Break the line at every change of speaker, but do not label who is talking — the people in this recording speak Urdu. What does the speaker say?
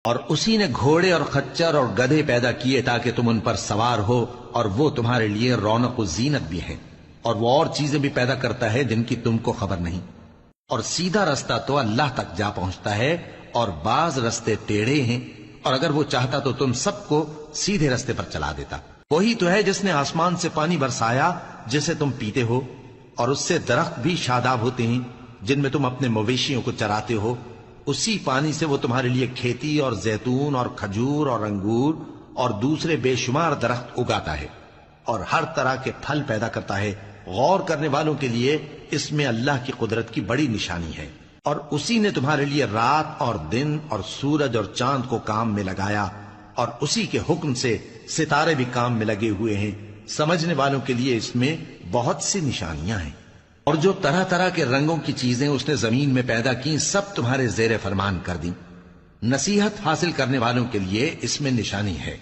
اور اسی نے گھوڑے اور خچر اور گدھے پیدا کیے تاکہ تم ان پر سوار ہو، اور وہ تمہارے لیے رونق و زینت بھی ہے، اور وہ اور چیزیں بھی پیدا کرتا ہے جن کی تم کو خبر نہیں۔ اور سیدھا رستہ تو اللہ تک جا پہنچتا ہے، اور بعض رستے ٹیڑھے ہیں، اور اگر وہ چاہتا تو تم سب کو سیدھے رستے پر چلا دیتا۔ وہی تو ہے جس نے آسمان سے پانی برسایا جسے تم پیتے ہو، اور اس سے درخت بھی شاداب ہوتے ہیں جن میں تم اپنے مویشیوں کو چراتے ہو۔ اسی پانی سے وہ تمہارے لیے کھیتی اور زیتون اور کھجور اور انگور اور دوسرے بے شمار درخت اگاتا ہے، اور ہر طرح کے پھل پیدا کرتا ہے۔ غور کرنے والوں کے لیے اس میں اللہ کی قدرت کی بڑی نشانی ہے۔ اور اسی نے تمہارے لیے رات اور دن اور سورج اور چاند کو کام میں لگایا، اور اسی کے حکم سے ستارے بھی کام میں لگے ہوئے ہیں۔ سمجھنے والوں کے لیے اس میں بہت سی نشانیاں ہیں۔ اور جو طرح طرح کے رنگوں کی چیزیں اس نے زمین میں پیدا کی، سب تمہارے زیر فرمان کر دیں۔ نصیحت حاصل کرنے والوں کے لیے اس میں نشانی ہے۔